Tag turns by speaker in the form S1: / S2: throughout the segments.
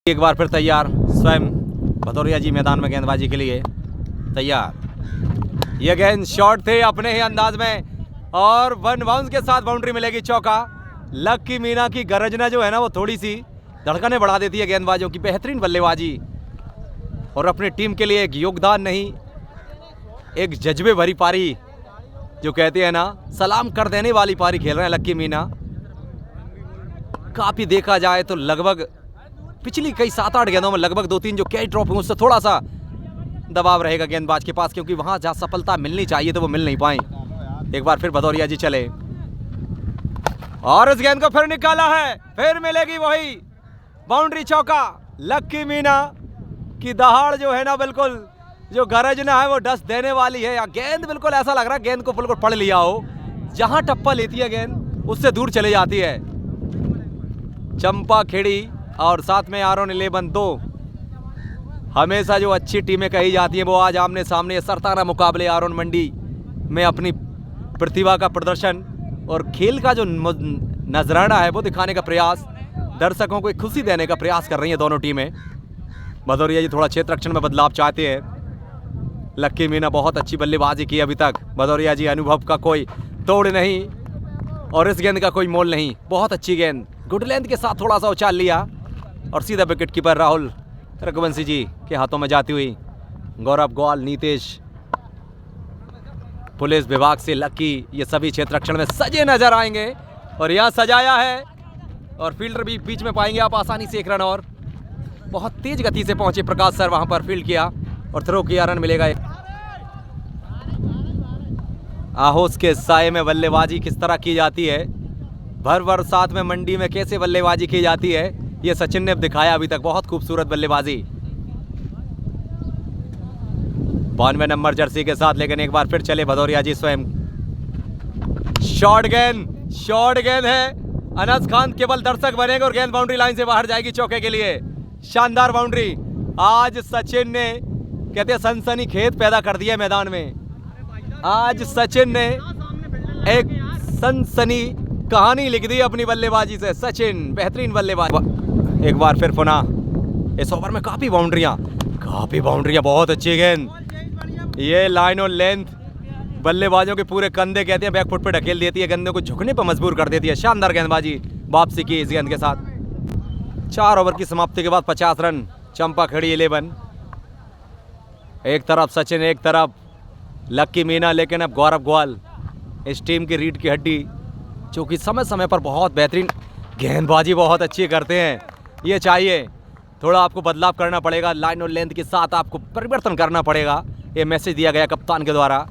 S1: एक बार फिर तैयार स्वयं भदौरिया जी मैदान में गेंदबाजी के लिए तैयार। ये गेंद शॉट थे अपने ही अंदाज में और वन बाउंस के साथ बाउंड्री मिलेगी, चौका। लक्की मीना की गरजना जो है ना वो थोड़ी सी धड़कनें बढ़ा देती है गेंदबाजों की। बेहतरीन बल्लेबाजी और अपनी टीम के लिए एक योगदान नहीं, एक जज्बे भरी पारी जो कहते हैं ना, सलाम कर देने वाली पारी खेल रहे हैं लक्की मीना। काफी देखा जाए तो लगभग पिछली कई 7-8 गेंदों में लगभग 2-3 जो कैच ड्रॉप है उससे थोड़ा सा दबाव रहेगा गेंदबाज के पास, क्योंकि वहां जहां सफलता मिलनी चाहिए तो वो मिल नहीं पाई। एक बार फिर भदौरिया जी चले और इस गेंद को फिर निकाला है, फिर मिलेगी वही बाउंड्री, चौका। लक्की मीना की दहाड़ जो है ना, बिल्कुल जो गरजना है वो डस देने वाली है। या गेंद बिल्कुल ऐसा लग रहा है गेंद को बिल्कुल पढ़ लिया हो, जहां टप्पा लेती है गेंद उससे दूर चले जाती है। चंपा खेड़ी और साथ में आरोन 11 2 हमेशा जो अच्छी टीमें कही जाती हैं वो आज आमने सामने सरताना मुकाबले आरोन मंडी में अपनी प्रतिभा का प्रदर्शन और खेल का जो नजराना है वो दिखाने का प्रयास, दर्शकों को एक खुशी देने का प्रयास कर रही हैं दोनों टीमें। भदौरिया जी थोड़ा क्षेत्र रक्षण में बदलाव चाहते हैं। लक्की मीना बहुत अच्छी बल्लेबाजी की अभी तक। भदौरिया जी अनुभव का कोई तोड़ नहीं और इस गेंद का कोई मोल नहीं। बहुत अच्छी गेंद, गुड लेंथ के साथ थोड़ा सा उछाल लिया और सीधा विकेट कीपर राहुल रघुवंशी जी के हाथों में जाती हुई। गौरव ग्वाल, नीतेश, पुलिस विभाग से लक्की, ये सभी क्षेत्र रक्षण में सजे नजर आएंगे और यहाँ सजाया है और फील्डर भी बीच में पाएंगे आप आसानी से एक रन। और बहुत तेज गति से पहुंचे प्रकाश सर, वहां पर फील्ड किया और थ्रो किया, रन मिलेगा। आहोस के साए में बल्लेबाजी किस तरह की जाती है, भर बरसात में मंडी में कैसे बल्लेबाजी की जाती है, ये सचिन ने दिखाया अभी तक। बहुत खूबसूरत बल्लेबाजी 92 नंबर जर्सी के साथ। लेकिन एक बार फिर चले भदौरिया जी स्वयं। शॉर्ट गेंद है, अनस खान केवल दर्शक बनेंगे और गेंद बाउंड्री लाइन से बाहर जाएगी चौके के लिए। शानदार बाउंड्री। आज सचिन ने कहते हैं सनसनी खेत पैदा कर दिया मैदान में। आज सचिन ने एक सनसनी कहानी लिख दी अपनी बल्लेबाजी से। सचिन बेहतरीन बल्लेबाज। एक बार फिर पुनः इस ओवर में काफी बाउंड्रियां, बहुत अच्छी गेंद। ये लाइन और लेंथ बल्लेबाजों के पूरे कंधे कहते हैं बैकफुट पे ढकेल देती है, गंदे को झुकने पर मजबूर कर देती है। शानदार गेंदबाजी वापसी की इस गेंद के साथ। 4 ओवर की समाप्ति के बाद 50 रन। चंपा खेड़ी 11, एक तरफ सचिन, एक तरफ लक्की मीना। लेकिन अब गौरव ग्वाल इस टीम की रीढ़ की हड्डी, जो कि समय समय पर बहुत बेहतरीन गेंदबाजी बहुत अच्छी करते हैं। ये चाहिए, थोड़ा आपको बदलाव करना पड़ेगा, लाइन और लेंथ के साथ आपको परिवर्तन करना पड़ेगा। ये मैसेज दिया गया कप्तान के द्वारा।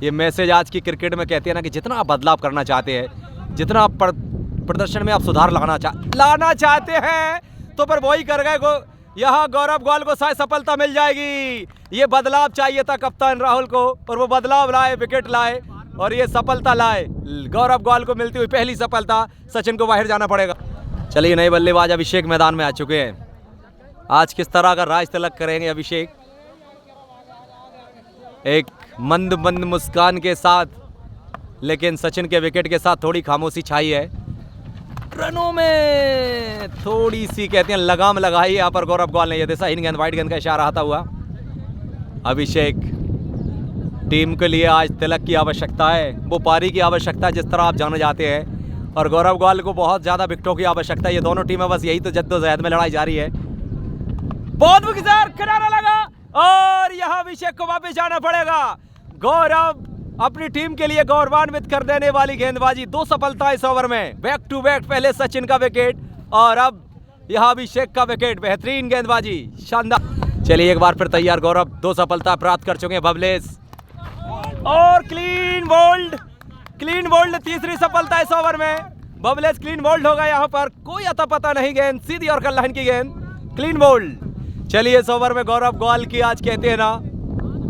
S1: ये मैसेज आज की क्रिकेट में कहते हैं ना कि जितना आप बदलाव करना चाहते हैं, जितना आप प्रदर्शन में आप सुधार लाना चाहते हैं, तो पर वही कर गए। यहाँ गौरव ग्वाल को शायद सफलता मिल जाएगी। ये बदलाव चाहिए था कप्तान राहुल को और वो बदलाव लाए, विकेट लाए और ये सफलता लाए। गौरव ग्वाल को मिलती हुई पहली सफलता। सचिन को बाहर जाना पड़ेगा। चलिए, नए बल्लेबाज अभिषेक मैदान में आ चुके हैं। आज किस तरह का राज तिलक करेंगे अभिषेक, एक मंद मुस्कान के साथ। लेकिन सचिन के विकेट के साथ थोड़ी खामोशी छाई है। रनों में थोड़ी सी कहते हैं लगाम लगाई यहाँ पर गौरव ग्वाल ने। यह दिशा इन गेंद, वाइट गेंद का इशारा आता हुआ। अभिषेक, टीम के लिए आज तिलक की आवश्यकता है, वो पारी की आवश्यकता जिस तरह आप जाने जाते हैं, और गौरव ग्वाल को बहुत ज्यादा विकेटों की आवश्यकता है। ये दोनों टीमें बस यही तो जद्दोजहद में लड़ाई जारी है। बहुत किनारा लगा और यहाँ अभिषेक को वापस जाना पड़ेगा। गौरव अपनी टीम के लिए गौरवान्वित कर देने वाली गेंदबाजी। 2 सफलता इस ओवर में, बैक टू बैक। पहले सचिन का विकेट और अब यहाँ अभिषेक का विकेट। बेहतरीन गेंदबाजी, शानदार। चलिए, एक बार फिर तैयार गौरव। 2 सफलता प्राप्त कर चुके हैं बबलेस और क्लीन बोल्ड। तीसरी सफलता इस ओवर में। बबलेस क्लीन बोल्ड होगा। यहाँ पर कोई अता पता नहीं, गेंद सीधी और कल्लाइन की गेंद, क्लीन बोल्ड। चलिए, इस ओवर में गौरव ग्वाल की आज कहते हैं ना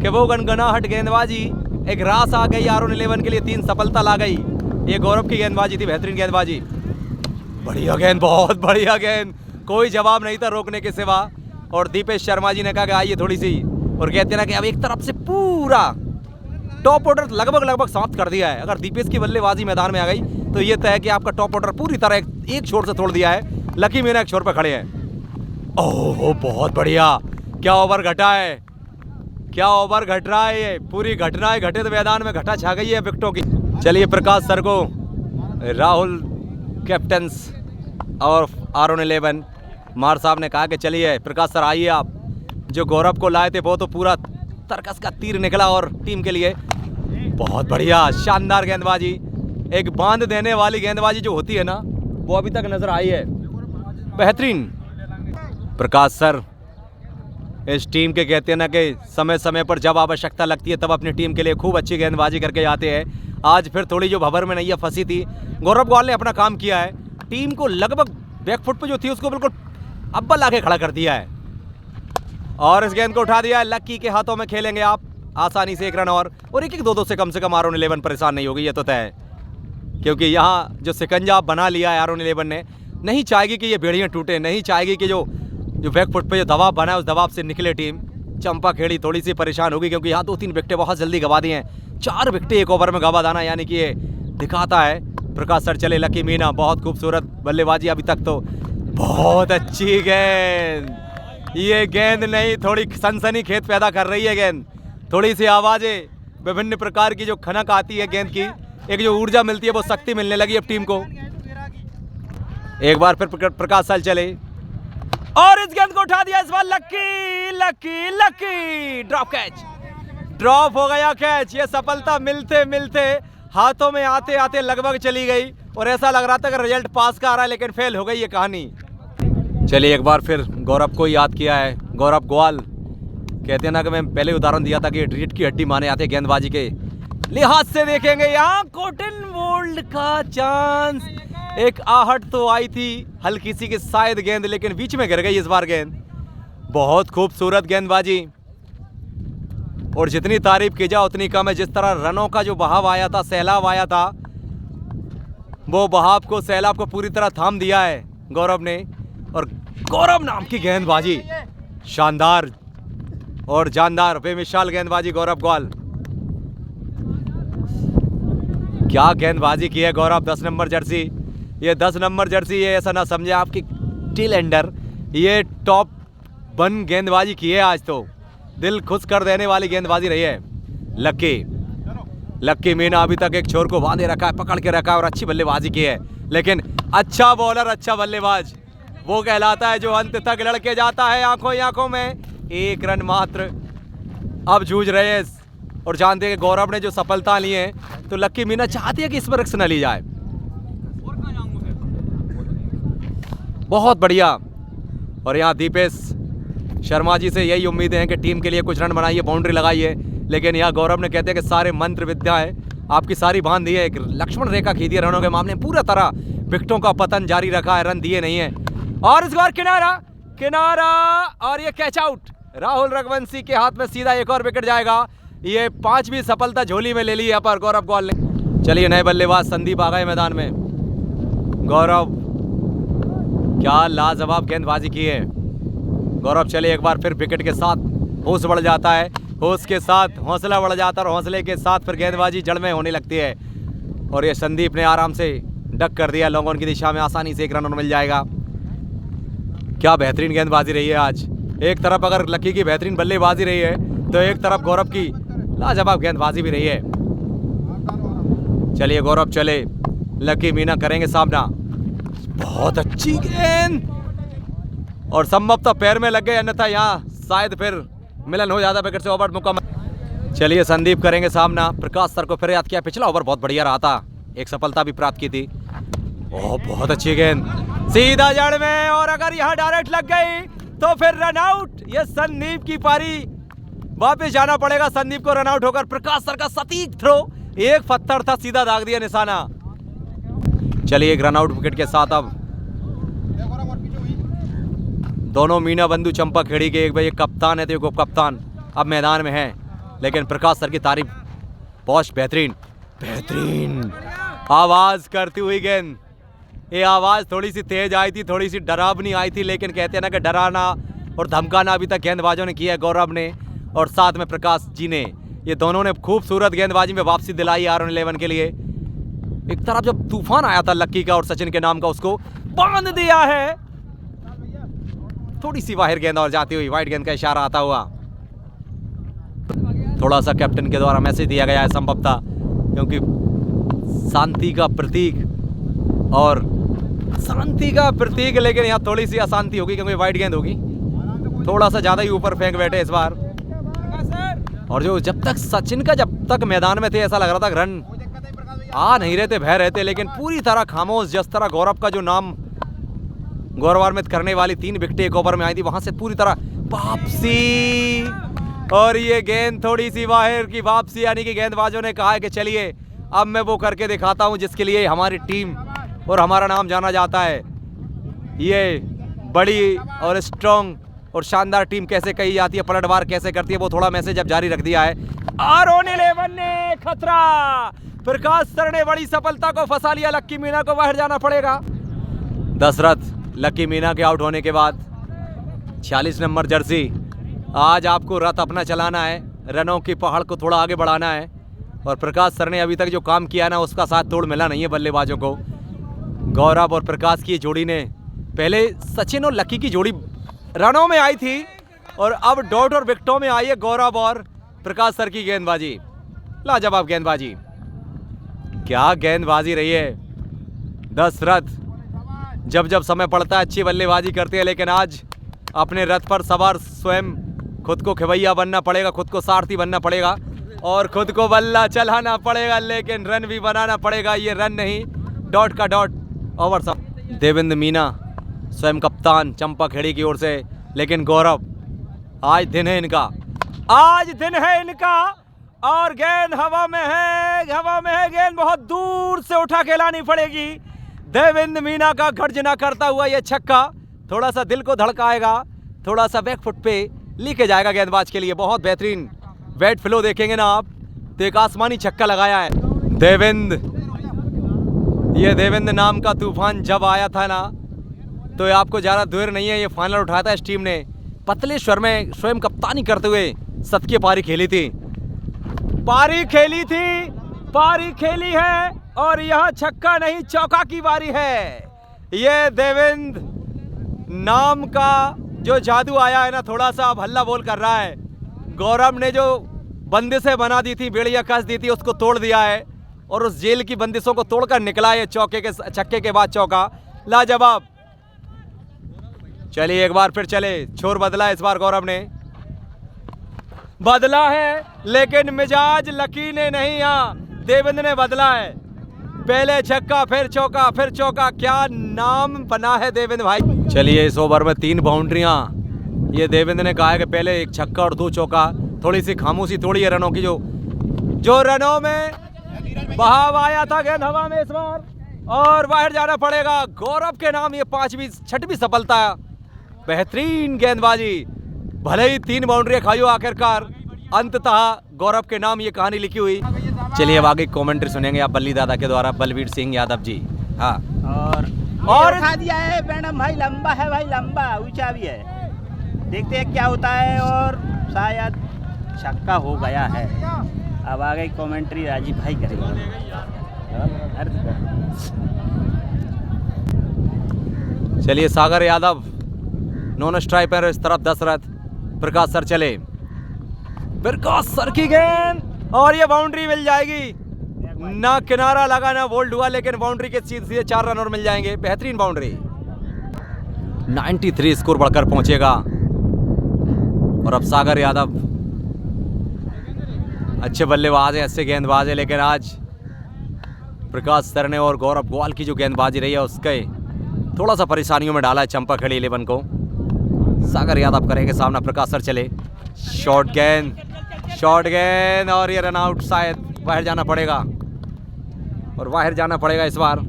S1: कि वो गनगनाहट गेंदबाजी, एक रास आ गई आरोन 11 के लिए। 3 सफलता ला गई। ये गौरव की गेंदबाजी थी, बेहतरीन गेंदबाजी। बढ़िया गेंद, बहुत बढ़िया गेंद, कोई जवाब नहीं था रोकने के सिवा। और दीपेश शर्मा जी ने कहा कि आइए थोड़ी सी, और कहते हैं ना कि अब एक तरफ से पूरा टॉप ऑर्डर लगभग समाप्त कर दिया है। अगर दीपेश की बल्लेबाजी मैदान में आ गई तो ये तय है कि आपका टॉप ऑर्डर पूरी तरह एक छोर से तोड़ दिया है। लकी मीना एक छोर पर खड़े हैं। ओह बहुत बढ़िया, क्या ओवर घटा है, क्या ओवर घट रहा है, ये पूरी घटनाएं घटित मैदान में घटा छा गई है विकेटों की। चलिए प्रकाश सर को राहुल कैप्टन्स और RON11 मार साहब ने कहा कि चलिए प्रकाश सर आइए आप, जो गौरव को लाए थे वो तो पूरा तरकस का तीर निकला और टीम के लिए बहुत बढ़िया शानदार गेंदबाजी, एक बांध देने वाली गेंदबाजी जो होती है ना वो अभी तक नजर आई है, बेहतरीन। प्रकाश सर इस टीम के कहते हैं ना कि समय समय पर जब आवश्यकता लगती है तब अपनी टीम के लिए खूब अच्छी गेंदबाजी करके आते हैं। आज फिर थोड़ी जो भंवर में नैया फंसी थी, गौरव ग्वाल ने अपना काम किया है, टीम को लगभग बैकफुट पे जो थी उसको बिल्कुल अव्वल आके खड़ा कर दिया है और इस गेंद को उठा दिया है। लक्की के हाथों में खेलेंगे आप आसानी से 1 रन और 1-1 2-2 से कम RON11 परेशान नहीं होगी, ये तो तय है, क्योंकि यहाँ जो सिकंजा बना लिया है RON11 ने, नहीं चाहेगी कि ये बेड़ियाँ टूटे, नहीं चाहेगी कि जो बैकफुट पे जो दबाव बना है उस दबाव से निकले टीम। चंपा खेड़ी थोड़ी सी परेशान होगी क्योंकि यहाँ 2-3 विकेटें बहुत जल्दी गवा दी हैं, 4 विकेटें 1 ओवर में गवा दाना, यानी कि ये दिखाता है प्रकाश सर। चले लकी मीना, बहुत खूबसूरत बल्लेबाजी अभी तक तो, बहुत अच्छी गेंद, ये गेंद नहीं थोड़ी सनसनी खेत पैदा कर रही है गेंद, थोड़ी सी आवाजें, विभिन्न प्रकार की जो खनक आती है गेंद की, एक जो ऊर्जा मिलती है वो शक्ति मिलने लगी अब टीम को। एक बार फिर प्रकाश सर चले और इस गेंद को उठा दिया इस बार लक्की, लक्की लक्की ड्रॉप कैच, ड्रॉप हो गया कैच। ये सफलता मिलते मिलते हाथों में आते आते लगभग चली गई और ऐसा लग रहा था कि रिजल्ट पास का आ रहा है, लेकिन फेल हो गई ये कहानी। चलिए एक बार फिर गौरव को याद किया है, गौरव ग्वाल कहते हैं ना कि मैं पहले उदाहरण दिया था कि रीढ़ की हड्डी माने आते गेंदबाजी के लिहाज से देखेंगे। यहाँ कॉटन बोल्ड का चांस, एक आहट तो आई थी हल्की सी की शायद गेंद, लेकिन बीच में गिर गई इस बार गेंद। बहुत खूबसूरत गेंदबाजी और जितनी तारीफ की जाए उतनी कम है। जिस तरह रनों का जो बहाव आया था, सैलाब आया था, वो बहाव को, सैलाब को पूरी तरह थाम दिया है गौरव ने। और गौरव नाम की गेंदबाजी, शानदार और जानदार बेमिसाल गेंदबाजी गौरव ग्वाल, क्या गेंदबाजी की है गौरव। 10 नंबर जर्सी, ये 10 नंबर जर्सी, ये ऐसा ना समझे आपकी टेल एंडर, ये टॉप 1 गेंदबाजी की है आज तो, दिल खुश कर देने वाली गेंदबाजी रही है। लक्की मीना अभी तक एक छोर को बांधे रखा है, पकड़ के रखा है और अच्छी बल्लेबाजी की है, लेकिन अच्छा बॉलर अच्छा बल्लेबाज वो कहलाता है जो अंत तक लड़के जाता है आंखों ही आंखों में। 1 रन मात्र अब जूझ रहे हैं और जानते हैं कि गौरव ने जो सफलता ली है तो लक्की मीना चाहती है कि इस पर रिस्क न ली जाए। बहुत बढ़िया। और यहाँ दीपेश शर्मा जी से यही उम्मीदें हैं कि टीम के लिए कुछ रन बनाइए, बाउंड्री लगाइए, लेकिन यहाँ गौरव ने कहते हैं कि सारे मंत्र विद्याएं आपकी सारी बांध दी है, एक लक्ष्मण रेखा खींची है रनों के मामले में, पूरा तरह विकेटों का पतन जारी रखा है, रन दिए नहीं है। और इस बार किनारा किनारा और ये कैच आउट, राहुल रघुवंशी के हाथ में सीधा एक और विकेट जाएगा। ये 5वीं सफलता झोली में ले ली है पर गौरव ग्वाल ने। चलिए नए बल्लेबाज संदीप आ गए मैदान में। गौरव क्या लाजवाब गेंदबाजी की है गौरव। चलिए एक बार फिर विकेट के साथ होश बढ़ जाता है, होश के साथ हौसला बढ़ जाता है और हौसले के साथ फिर गेंदबाजी जड़ में होने लगती है। और ये संदीप ने आराम से डक कर दिया, लॉन्ग ऑन की दिशा में आसानी से 1 रन मिल जाएगा। क्या बेहतरीन गेंदबाजी रही है आज। एक तरफ अगर लक्की की बेहतरीन बल्लेबाजी रही है तो एक तरफ गौरव की लाजवाब गेंदबाजी भी रही है। चलिए गौरव चले, लक्की मीना करेंगे सामना। बहुत अच्छी गेंद और संभवतः पैर में लग गए, अन्यथा यहाँ शायद फिर मिलन हो जाता विकेट से। ओवर मुकम्मल। चलिए संदीप करेंगे सामना। प्रकाश सर को फिर याद किया, पिछला ओवर बहुत बढ़िया रहा था, एक सफलता भी प्राप्त की थी। ओह बहुत अच्छी गेंद सीधा जड़ में, और अगर यहाँ डायरेक्ट लग गई तो फिर रन आउट। ये संदीप की पारी, वापस जाना पड़ेगा संदीप को रन आउट होकर। प्रकाश सर का सटीक थ्रो, एक पत्थर था सीधा दाग दिया निशाना। चलिए 1 रन आउट विकेट के साथ अब दोनों मीना बंधु चंपा खेड़ी के, एक भाई कप्तान है तो एक उप कप्तान अब मैदान में है। लेकिन प्रकाश सर की तारीफ बहुत बेहतरीन बेहतरीन आवाज करती हुई गेंद। ये आवाज थोड़ी सी तेज आई थी, थोड़ी सी डरावनी आई थी, लेकिन कहते हैं ना कि डराना और धमकाना अभी तक गेंदबाजों ने किया है, गौरव ने और साथ में प्रकाश जी ने। ये दोनों ने खूबसूरत गेंदबाजी में वापसी दिलाई RON11 के लिए। एक तरफ जब तूफान आया था लक्की का और सचिन के नाम का, उसको बांध दिया है। थोड़ी सी बाहर गेंद और जाती हुई, वाइट गेंद का इशारा आता हुआ। थोड़ा सा कैप्टन के द्वारा मैसेज दिया गया है संभवतः, क्योंकि शांति का प्रतीक, लेकिन यहाँ थोड़ी सी अशांति होगी क्योंकि वाइट गेंद होगी। थोड़ा सा ज्यादा ही ऊपर फेंक बैठे इस बार। और जब तक मैदान में थे ऐसा लग रहा था रन आ नहीं रहे थे, बह रहे थे, लेकिन पूरी तरह खामोश। जिस तरह गौरव का जो नाम गौरवान्वित करने वाली 3 विकेटें एक ओवर में आई थी, वहां से पूरी तरह वापसी। और ये गेंद थोड़ी सी बाहर की वापसी, यानी कि गेंदबाजों ने कहा है कि चलिए अब मैं वो करके दिखाता हूं जिसके लिए हमारी टीम और हमारा नाम जाना जाता है। ये बड़ी और स्ट्रॉन्ग और शानदार टीम कैसे कही जाती है, पलटवार कैसे करती है, वो थोड़ा मैसेज अब जारी रख दिया है। और ऑन 11 ने खतरा, प्रकाश सर ने बड़ी सफलता को फंसा लिया। लक्की मीना को बाहर जाना पड़ेगा। दशरथ लक्की मीना के आउट होने के बाद 46 नंबर जर्सी, आज आपको रथ अपना चलाना है, रनों की पहाड़ को थोड़ा आगे बढ़ाना है। और प्रकाश सर ने अभी तक जो काम किया ना, उसका साथ तोड़ मिला नहीं है बल्लेबाजों को। गौरव और प्रकाश की जोड़ी ने, पहले सचिन और लक्की की जोड़ी रनों में आई थी और अब डॉट और विकेटों में आई है गौरव और प्रकाश सर की गेंदबाजी। लाजवाब गेंदबाजी, क्या गेंदबाजी रही है। दशरथ जब समय पड़ता है अच्छी बल्लेबाजी करते हैं, लेकिन आज अपने रथ पर सवार स्वयं खुद को खिवैया बनना पड़ेगा, खुद को सारथी बनना पड़ेगा और खुद को बल्ला चलाना पड़ेगा, लेकिन रन भी बनाना पड़ेगा। ये रन नहीं, डॉट का डॉट ओवर सब। देवेंद्र मीना स्वयं कप्तान चंपा खेड़ी की ओर से, लेकिन गौरव आज दिन है इनका, और गेंद हवा में है, गेंद बहुत दूर से उठा के लानी पड़ेगी। देवेंद्र मीना का गर्जना करता हुआ ये छक्का थोड़ा सा दिल को धड़काएगा, थोड़ा सा बैक फुट पे लेके जाएगा गेंदबाज के लिए। बहुत बेहतरीन बैट फ्लो देखेंगे ना आप, तो एक आसमानी छक्का लगाया है देवेंद्र नाम का तूफान जब आया था ना, तो आपको ज़्यादा देर नहीं है, ये फाइनल उठाया था इस टीम ने। पतलेश्वर में स्वयं कप्तानी करते हुए शतकीय पारी खेली है और यह छक्का नहीं चौका की बारी है। ये देवेंद्र नाम का जो जादू आया है ना, थोड़ा सा अब हल्ला बोल कर रहा है। गौरव ने जो बंदिशें बना दी थी, बेड़ियां कस दी थी, उसको तोड़ दिया है और उस जेल की बंदिशों को तोड़कर निकला है छक्के के बाद चौका। लाजवाब। चलिए एक बार फिर चले, छोर बदला इस बार गौरव ने बदला है, लेकिन मिजाज लकी ने नहीं, देवेंद्र ने बदला है। पहले छक्का फिर चौका, क्या नाम बना है देवेंद्र भाई। चलिए इस ओवर में 3 बाउंड्रियां, ये देवेंद्र ने कहा है कि पहले 1 छक्का और 2 चौका। थोड़ी सी खामोशी थोड़ी है रनों की, जो रनों में बहाव आया था गेंद हवा में इस बार, और बाहर जाना पड़ेगा। गौरव के नाम ये 6वीं सफलता, बेहतरीन गेंदबाजी। भले ही 3 बाउंड्री खाई हो, आखिरकार अंततः गौरव के नाम ये कहानी लिखी हुई। चलिए अब आगे कमेंट्री सुनेंगे आप बल्ली दादा के द्वारा, बलवीर सिंह यादव जी। हाँ, और
S2: खा दिया है मैडम भाई, लंबा है भाई, लंबा ऊंचा भी है, देखते हैं क्या होता है, और शायद छक्का हो गया है। अब आगे कमेंट्री राजीव भाई करेंगे।
S1: चलिए सागर यादव नॉन स्ट्राइक पर, इस तरफ दशरथ, प्रकाश सर चले, प्रकाश सर की गेंद और ये बाउंड्री मिल जाएगी। ना किनारा लगा ना बोल्ड हुआ, लेकिन बाउंड्री के सीधे 4 रन और मिल जाएंगे। बेहतरीन बाउंड्री, 93 स्कोर बढ़कर पहुंचेगा। और अब सागर यादव अच्छे बल्लेबाज है, अच्छे गेंदबाज है, लेकिन आज प्रकाश सर ने और गौरव ग्वाल की जो गेंदबाजी रही है उसके थोड़ा सा परेशानियों में डाला है चंपा खेड़ी 11 को। सागर यादव करेंगे सामना, प्रकाश सर चले, शॉर्ट गेंद और ये रन आउट, शायद बाहर जाना पड़ेगा इस बार।